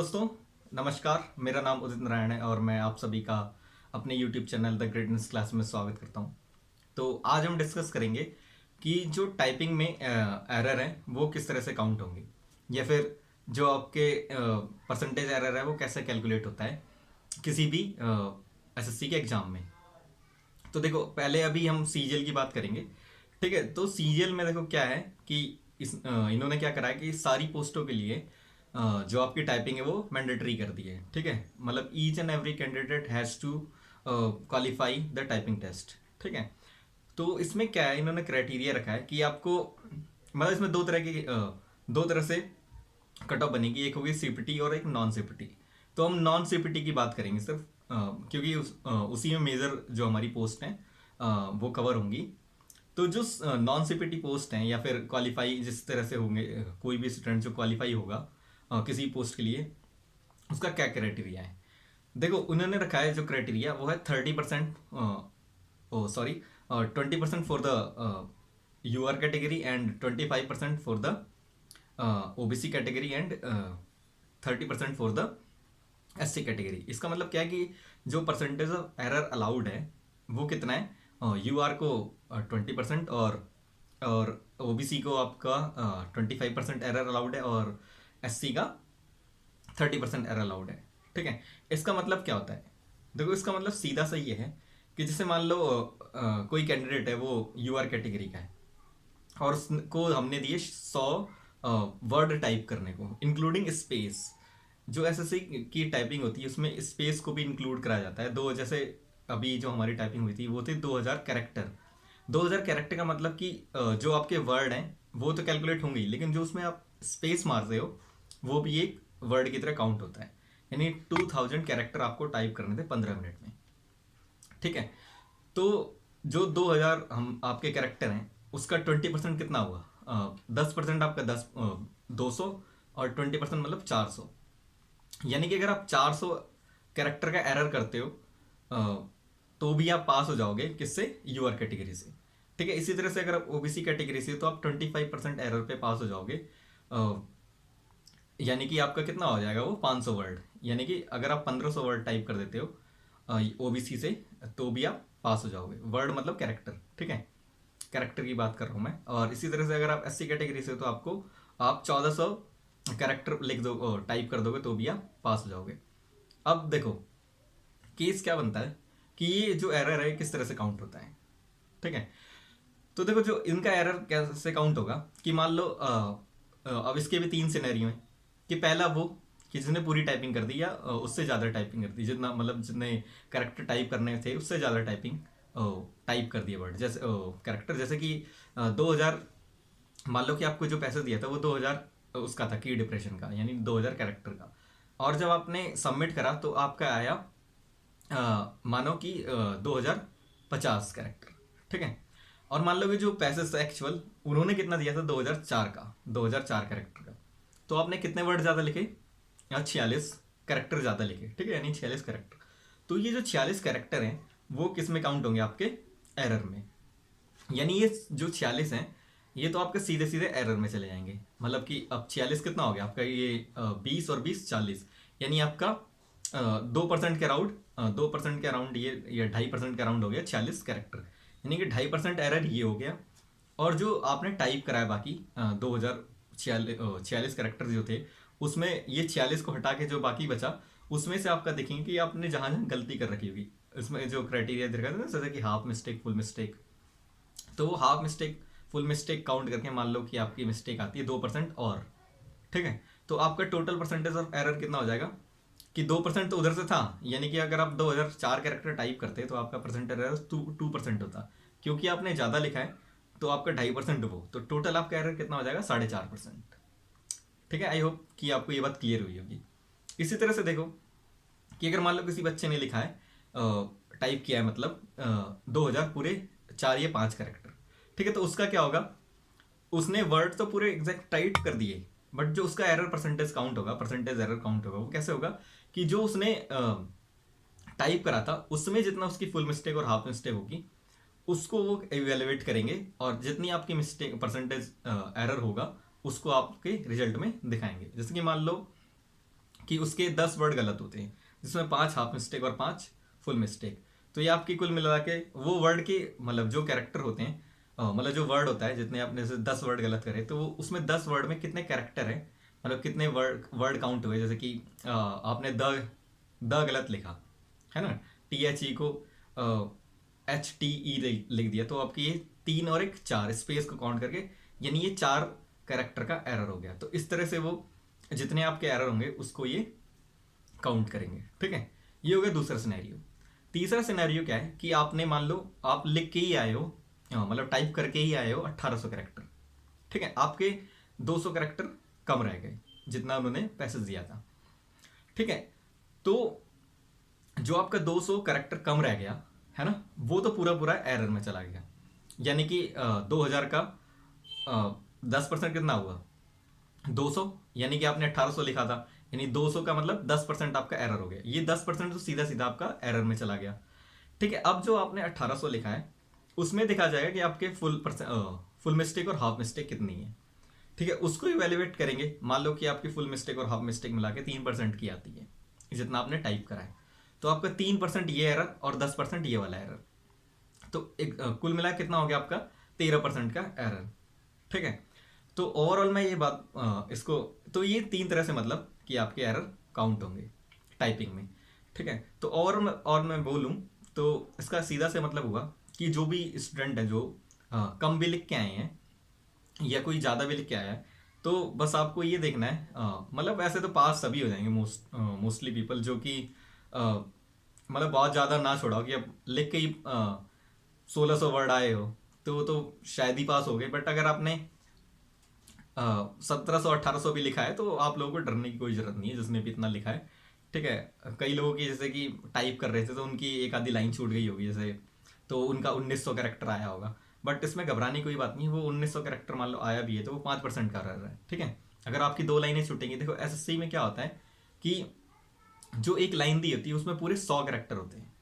दोस्तों, नमस्कार। मेरा नाम उदित नारायण है और मैं आप सभी का अपने YouTube channel the greatness class में स्वागत करता हूं। तो आज हम डिस्कस करेंगे कि जो टाइपिंग में एरर है वो किस तरह से काउंट होंगे, या फिर जो आपके परसेंटेज एरर है वो कैसे कैलकुलेट होता है किसी भी एसएससी के एग्जाम में। तो देखो, पहले अभी हम सीजीएल की बात करेंगे। ठीक है, तो सीजीएल में देखो क्या है कि इन्होंने क्या करा है कि सारी पोस्टों के लिए जो आपकी टाइपिंग है वो मैंडेटरी कर दी है। ठीक है, मतलब each and every candidate has to qualify the typing test. ठीक है, तो इसमें क्या है, इन्होंने क्राइटेरिया रखा है कि आपको, मतलब इसमें दो तरह से कट ऑफ बनेगी। एक होगी सीपीटी और एक नॉन सीपीटी। तो हम नॉन सीपीटी की बात करेंगे सिर्फ, क्योंकि उसी में मेजर जो हमारी पोस्ट हैं वो कवर होंगी। तो जो नॉन सीपीटी पोस्ट हैं या फिर क्वालिफाई जिस तरह से होंगे, कोई भी स्टूडेंट जो क्वालिफाई होगा किसी पोस्ट के लिए, उसका क्या क्राइटेरिया है। देखो, उन्होंने रखा है जो क्राइटेरिया वो है 30%, oh sorry 20% for the UR category and 25% for the OBC category and 30% for the SC category. इसका मतलब क्या है कि जो परसेंटेज ऑफ एरर अलाउड है वो कितना है, यूआर को 20% और ओबीसी को आपका 25% एरर अलाउड है और एससी का 30% एरर अलाउड है। ठीक है, इसका मतलब क्या होता है। देखो, इसका मतलब सीधा सा ये है कि जैसे मान लो कोई कैंडिडेट है वो यूआर कैटेगरी का है और उसको हमने दिए 100 वर्ड टाइप करने को इंक्लूडिंग स्पेस। जो एसएससी की टाइपिंग होती है उसमें स्पेस को भी इंक्लूड कराया जाता है। दो, जैसे अभी जो हमारी टाइपिंग हुई थी वो थी 2000 कैरेक्टर। 2000 कैरेक्टर का मतलब कि जो आपके वर्ड हैं वो तो कैलकुलेट होंगे ही, लेकिन जो उसमें आप स्पेस मारते हो वो भी एक वर्ड की तरह काउंट होता है। यानी 2000 कैरेक्टर आपको टाइप करने थे 15 मिनट में। ठीक है, तो जो 2000 हम आपके कैरेक्टर हैं उसका 20% कितना हुआ, 10% आपका 200 और 20% मतलब 400। यानी कि अगर आप 400 कैरेक्टर का एरर करते हो तो भी आप पास हो जाओगे, किससे, यूआर कैटेगरी से। ठीक है, इसी तरह से अगर आप ओबीसी कैटेगरी से तो आप 25% एरर पे पास हो जाओगे। यानी कि आपका कितना हो जाएगा वो 500 वर्ड। यानी कि अगर आप 1500 वर्ड टाइप कर देते हो ओबीसी से तो भी आप पास हो जाओगे। वर्ड मतलब कैरेक्टर। ठीक है, कैरेक्टर की बात कर रहा हूँ मैं। और इसी तरह से अगर आप एससी कैटेगरी से हो तो आप 1400 कैरेक्टर लिख दो, टाइप कर दोगे तो भी आप पास हो जाओगे। अब देखो, केस क्या बनता है कि ये जो एरर है किस तरह से काउंट होता है। ठीक है, तो देखो, जो इनका एरर कैसे काउंट होगा कि मान लो अब इसके भी 3 सिनेरियो हैं कि पहला वो कि जिसने पूरी टाइपिंग कर दी या उससे ज़्यादा टाइपिंग कर दी, जितना मतलब जितने करेक्टर टाइप करने थे उससे ज़्यादा टाइपिंग टाइप कर दिया वर्ड, जैसे करेक्टर, जैसे कि 2000, मान लो कि आपको जो पैसे दिया था वो 2000 उसका था की डिप्रेशन का, यानी 2000 कैरेक्टर का। और जब आपने सबमिट करा तो आपका आया मानो कि 2050 कैरेक्टर। ठीक है, और मान लो कि जो पैसे एक्चुअल उन्होंने कितना दिया था 2004 का, 2004 कैरेक्टर का। तो आपने कितने वर्ड ज़्यादा लिखे, या 46 कैरेक्टर ज़्यादा लिखे। ठीक है, यानी 46 कैरेक्टर। तो ये जो 46 कैरेक्टर हैं वो किस में काउंट होंगे, आपके एरर में। यानी ये जो 46 हैं ये तो आपके सीधे सीधे एरर में चले जाएंगे। मतलब कि अब 46 कितना हो गया आपका, ये 20 और 20 40, यानी आपका 2% के अराउंड, 2% के अराउंड ये 2.5% के अराउंड हो गया 46 कैरेक्टर। यानी कि 2.5% एरर ये हो गया। और जो आपने टाइप कराया बाकी 2046 कैरेक्टर जो थे उसमें ये 46 को हटा के जो बाकी बचा उसमें से आपका देखेंगे कि आपने जहाँ जहाँ गलती कर रखी होगी। इसमें जो क्राइटेरिया दिखा था ना, जैसे कि हाफ मिस्टेक, फुल मिस्टेक, तो वो half mistake full mistake count करके मान लो कि आपकी मिस्टेक आती है 2% और। ठीक है, तो आपका टोटल परसेंटेज ऑफ एरर कितना हो जाएगा कि 2% तो उधर से था। यानी कि अगर आप 2004 कैरेक्टर टाइप करते तो आपका परसेंटेज एरर 2% होता। क्योंकि आपने ज़्यादा लिखा है तो आपका 2.5% वो, तो टोटल आपका एरर कितना हो जाएगा, 4.5%। ठीक है, आई होप कि आपको ये बात क्लियर हुई होगी। इसी तरह से देखो कि अगर मान लो किसी बच्चे ने लिखा है, टाइप किया है, मतलब 2000 पूरे 4 या 5 कैरेक्टर। ठीक है, तो उसका क्या होगा, उसने वर्ड तो पूरे एग्जैक्ट टाइप कर दिए, बट जो उसका एरर परसेंटेज काउंट होगा, परसेंटेज एरर काउंट होगा, वो कैसे होगा कि जो उसने टाइप करा था उसमें जितना उसकी फुल मिस्टेक और हाफ मिस्टेक होगी उसको वो इवेलुएट करेंगे, और जितनी आपकी मिस्टेक परसेंटेज एरर होगा उसको आपके रिजल्ट में दिखाएंगे। जैसे कि मान लो कि उसके 10 वर्ड गलत होते हैं, जिसमें 5 हाफ मिस्टेक और 5 फुल मिस्टेक। तो ये आपकी कुल मिला के वो वर्ड के मतलब जो कैरेक्टर होते हैं, मतलब जो वर्ड होता है, जितने आपने से 10 वर्ड गलत करे तो वो उसमें 10 वर्ड में कितने कैरेक्टर है, मतलब कितने वर्ड काउंट हुए। जैसे कि आपने द गलत लिखा है ना, THE को HTE लिख दिया, तो आपकी ये 3 और एक 4 स्पेस को काउंट करके, यानी ये 4 कैरेक्टर का एरर हो गया। तो इस तरह से वो जितने आपके एरर होंगे उसको ये काउंट करेंगे। ठीक है, ये हो गया दूसरा सिनेरियो। तीसरा सिनेरियो क्या है कि आपने मान लो आप लिख के ही आए हो, मतलब टाइप करके ही आए हो 1800 कैरेक्टर। ठीक है, आपके 200 कैरेक्टर कम रह गए जितना उन्होंने पैसेज दिया था। ठीक है, तो जो आपका 200 कैरेक्टर कम रह गया है ना, वो तो पूरा पूरा एरर में चला गया। यानी कि 2000 का 10% कितना हुआ, 200, यानी कि आपने 1800 लिखा था, यानी 200 का मतलब 10% आपका एरर हो गया। ये 10% तो सीधा सीधा आपका एरर में चला गया। ठीक है, अब जो आपने 1800 लिखा है उसमें देखा जाएगा कि आपके फुल मिस्टेक और हाफ मिस्टेक कितनी है। ठीक है, उसको इवेल्युएट करेंगे। मान लो कि आपकी फुल मिस्टेक और हाफ मिस्टेक मिला के 3% की आती है, जितना आपने टाइप करा है, तो आपका 3% ये एरर और 10% ये वाला एरर, तो एक कुल मिला कितना हो गया आपका 13% का एरर। ठीक है, तो ओवरऑल मैं ये बात इसको, तो ये 3 तरह से मतलब कि आपके एरर काउंट होंगे टाइपिंग में। ठीक है, तो और मैं बोलूँ तो इसका सीधा से मतलब हुआ कि जो भी स्टूडेंट है जो कम भी लिख के आए हैं या कोई ज़्यादा भी लिख के आया है, तो बस आपको ये देखना है, मतलब वैसे तो पास सभी हो जाएंगे मोस्टली पीपल जो कि मतलब बहुत ज़्यादा ना छोड़ाओ कि अब लिख के ही 1600 वर्ड आए हो तो वो तो शायद ही पास हो गए। बट अगर आपने 1700 1800 भी लिखा है तो आप लोगों को डरने की कोई ज़रूरत नहीं है, जिसने भी इतना लिखा है। ठीक है, कई लोगों की जैसे कि टाइप कर रहे थे तो उनकी एक आधी लाइन छूट गई होगी जैसे, तो उनका 1900 कैरेक्टर आया होगा। बट इसमें घबराने की कोई बात नहीं, वो 1900 कैरेक्टर मान लो आया भी है तो वो 5% का रह रहा है। ठीक है, अगर आपकी 2 लाइनें छूटेंगी, देखो SSC में क्या होता है कि जो एक लाइन दी होती है उसमें पूरे 100 कैरेक्टर होते हैं।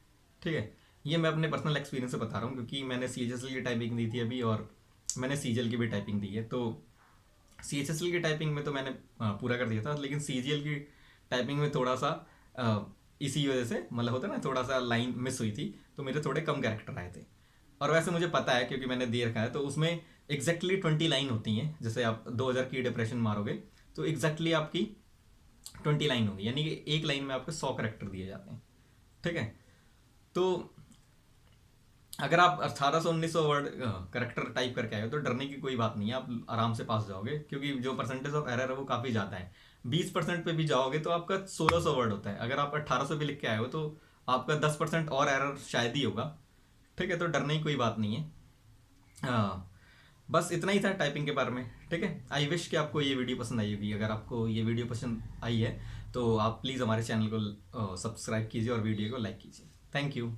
ठीक है, ये मैं अपने पर्सनल एक्सपीरियंस से बता रहा हूँ क्योंकि मैंने CHSL की टाइपिंग दी थी अभी, और मैंने CGL की भी टाइपिंग दी है। तो CHSL की टाइपिंग में तो मैंने पूरा कर दिया था, लेकिन CGL की टाइपिंग में थोड़ा सा इसी वजह से मतलब होता है ना, थोड़ा सा लाइन मिस हुई थी, तो मेरे थोड़े कम कैरेक्टर आए थे। और वैसे मुझे पता है क्योंकि मैंने दे रखा है, तो उसमें एग्जैक्टली 20 लाइन होती हैं। जैसे आप 2000 की डिप्रेशन मारोगे तो एग्जैक्टली आपकी 20 लाइन होगी, यानी कि एक लाइन में आपको 100 करेक्टर दिए जाते हैं। ठीक है, तो अगर आप 1800-1900 वर्ड करेक्टर टाइप करके आए हो तो डरने की कोई बात नहीं है, आप आराम से पास जाओगे, क्योंकि जो परसेंटेज ऑफ एरर है वो काफ़ी ज़्यादा है। 20% पे भी जाओगे तो आपका 1600 वर्ड होता है, अगर आप 1800 भी लिख के आए हो तो आपका 10% और एरर शायद ही होगा। ठीक है, तो डरने की कोई बात नहीं है। हाँ, बस इतना ही था टाइपिंग के बारे में। ठीक है, आई विश कि आपको ये वीडियो पसंद आई होगी। अगर आपको ये वीडियो पसंद आई है तो आप प्लीज़ हमारे चैनल को सब्सक्राइब कीजिए और वीडियो को लाइक कीजिए। Thank you.